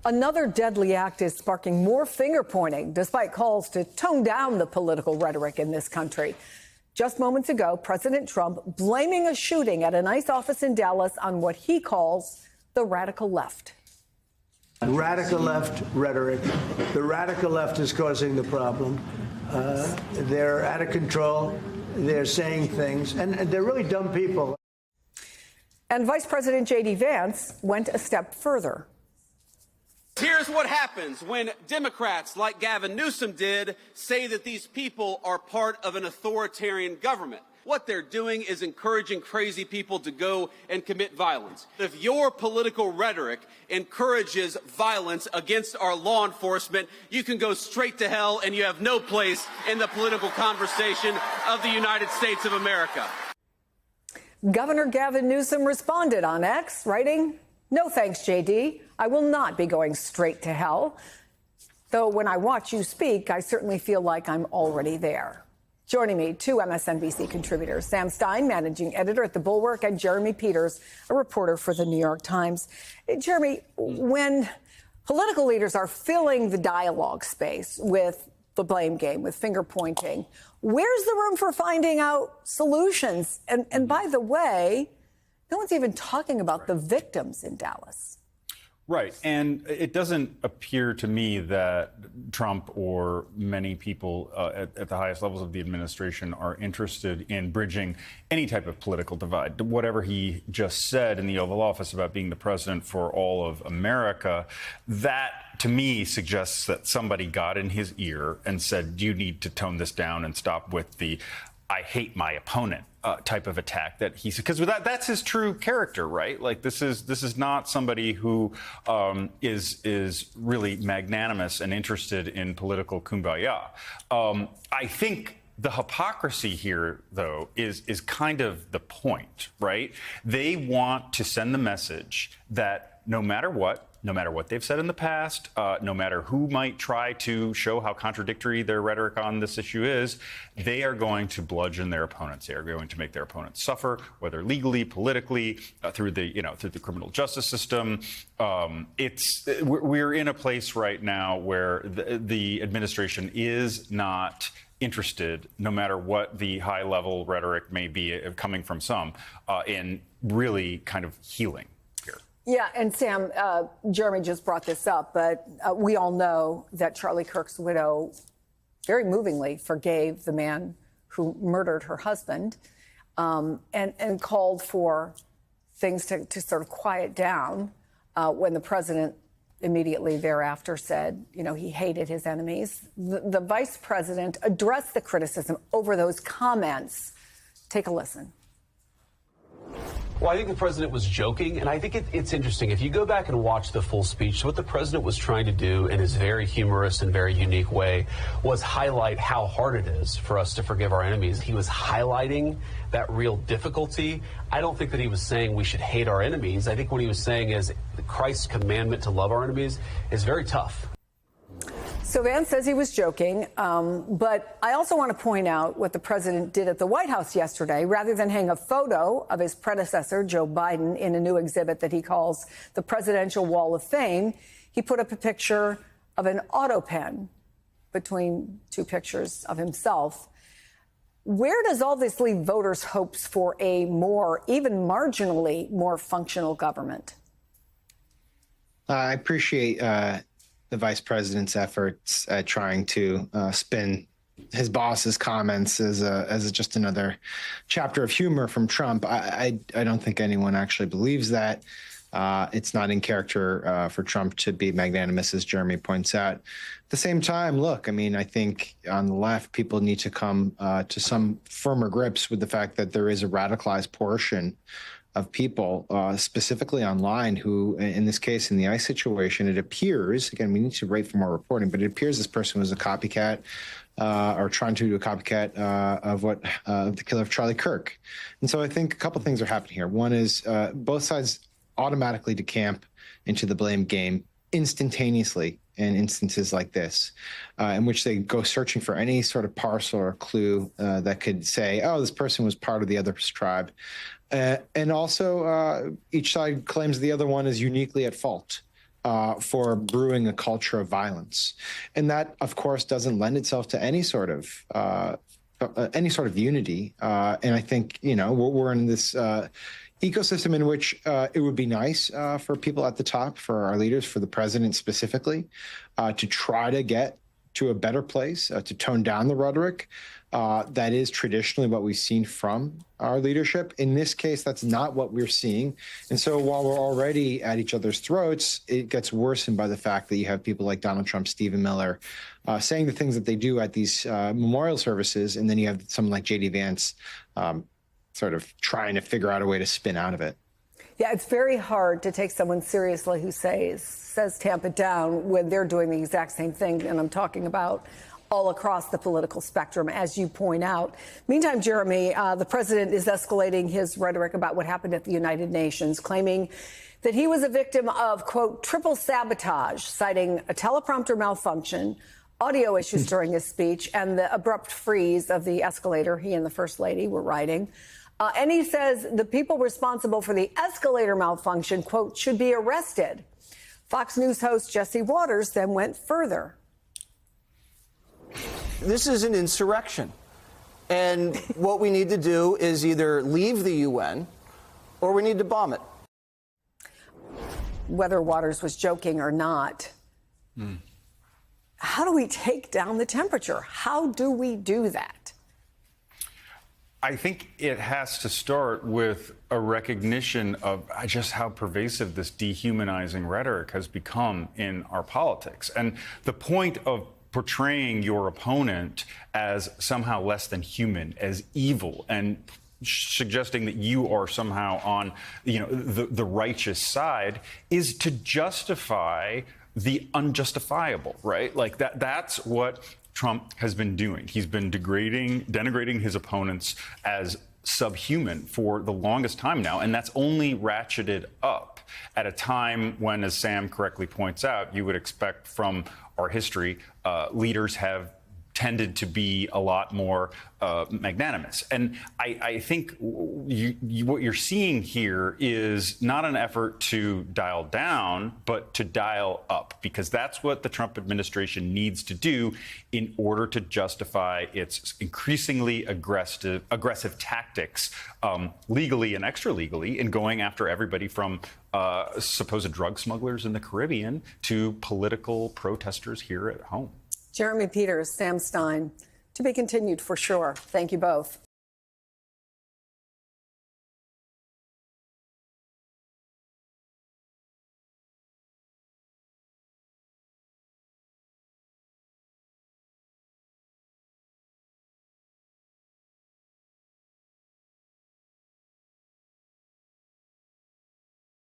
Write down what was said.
Another deadly act is sparking more finger-pointing, despite calls to tone down the political rhetoric in this country. Just moments ago, President Trump blaming a shooting at an ICE office in Dallas on what he calls the radical left. Radical left rhetoric. The radical left is causing the problem. They're out of control. They're saying things, and they're really dumb people. And Vice President J.D. Vance went a step further. Here's what happens when Democrats, like Gavin Newsom did, say that these people are part of an authoritarian government. What they're doing is encouraging crazy people to go and commit violence. If your political rhetoric encourages violence against our law enforcement, you can go straight to hell and you have no place in the political conversation of the United States of America. Governor Gavin Newsom responded on X, writing, "No thanks, JD. I will not be going straight to hell. Though when I watch you speak, I certainly feel like I'm already there." Joining me, two MSNBC contributors, Sam Stein, managing editor at The Bulwark, and Jeremy Peters, a reporter for The New York Times. Jeremy, when political leaders are filling the dialogue space with the blame game, with finger pointing, where's the room for finding out solutions? And by the way, no one's even talking about the victims in Dallas. Right. And it doesn't appear to me that Trump or many people at the highest levels of the administration are interested in bridging any type of political divide. Whatever he just said in the Oval Office about being the president for all of America, that to me suggests that somebody got in his ear and said, you need to tone this down and stop with the I hate my opponent type of attack that he said, because that's his true character, right? Like this is not somebody who is really magnanimous and interested in political kumbaya. I think the hypocrisy here, though, is kind of the point, right? They want to send the message that no matter what they've said in the past, no matter who might try to show how contradictory their rhetoric on this issue is, they are going to bludgeon their opponents. They are going to make their opponents suffer, whether legally, politically, through the criminal justice system. We're in a place right now where the administration is not interested, no matter what the high-level rhetoric may be coming from some, in really kind of healing. Yeah, and Sam, Jeremy just brought this up, but we all know that Charlie Kirk's widow very movingly forgave the man who murdered her husband, and called for things to sort of quiet down when the president immediately thereafter said, he hated his enemies. The vice president addressed the criticism over those comments. Take a listen. Well, I think the president was joking, and I think it's interesting. If you go back and watch the full speech, what the president was trying to do in his very humorous and very unique way was highlight how hard it is for us to forgive our enemies. He was highlighting that real difficulty. I don't think that he was saying we should hate our enemies. I think what he was saying is Christ's commandment to love our enemies is very tough. So Vance says he was joking, but I also want to point out what the president did at the White House yesterday. Rather than hang a photo of his predecessor, Joe Biden, in a new exhibit that he calls the Presidential Wall of Fame, he put up a picture of an auto pen between two pictures of himself. Where does all this leave voters' hopes for a more, even marginally more functional government? I appreciate the vice president's efforts at trying to spin his boss's comments as just another chapter of humor from Trump. I don't think anyone actually believes that. It's not in character for Trump to be magnanimous, as Jeremy points out. At the same time, look, I think on the left, people need to come to some firmer grips with the fact that there is a radicalized portion of people, specifically online, who, in this case, in the ICE situation, it appears, again, we need to wait for more reporting, but it appears this person was a copycat or trying to do a copycat of the killer of Charlie Kirk. And so I think a couple things are happening here. One is both sides automatically decamp into the blame game instantaneously in instances like this, in which they go searching for any sort of parcel or clue that could say, oh, this person was part of the other tribe. And also, each side claims the other one is uniquely at fault. for brewing a culture of violence. And that, of course, doesn't lend itself to any sort of unity. And I think, we're in this ecosystem in which it would be nice for people at the top, for our leaders, for the president specifically, to try to get to a better place, to tone down the rhetoric. That is traditionally what we've seen from our leadership. In this case, that's not what we're seeing. And so while we're already at each other's throats, it gets worsened by the fact that you have people like Donald Trump, Stephen Miller, saying the things that they do at these memorial services. And then you have someone like J.D. Vance sort of trying to figure out a way to spin out of it. Yeah, it's very hard to take someone seriously who says tamp it down when they're doing the exact same thing. And I'm talking about all across the political spectrum, as you point out. Meantime, Jeremy, the president is escalating his rhetoric about what happened at the United Nations, claiming that he was a victim of, quote, triple sabotage, citing a teleprompter malfunction, audio issues during his speech, and the abrupt freeze of the escalator he and the First Lady were riding. And he says the people responsible for the escalator malfunction, quote, should be arrested. Fox News host Jesse Waters then went further. This is an insurrection. And what we need to do is either leave the UN or we need to bomb it. Whether Waters was joking or not, how do we take down the temperature? How do we do that? I think it has to start with a recognition of just how pervasive this dehumanizing rhetoric has become in our politics. And the point of portraying your opponent as somehow less than human, as evil, and suggesting that you are somehow on, the righteous side is to justify the unjustifiable, right? Like that's what Trump has been doing. He's been denigrating his opponents as subhuman for the longest time now, and that's only ratcheted up at a time when, as Sam correctly points out, you would expect from our history, leaders have tended to be a lot more magnanimous. And I think what you're seeing here is not an effort to dial down, but to dial up, because that's what the Trump administration needs to do in order to justify its increasingly aggressive tactics, legally and extra legally, in going after everybody from supposed drug smugglers in the Caribbean to political protesters here at home. Jeremy Peters, Sam Stein, to be continued for sure. Thank you both.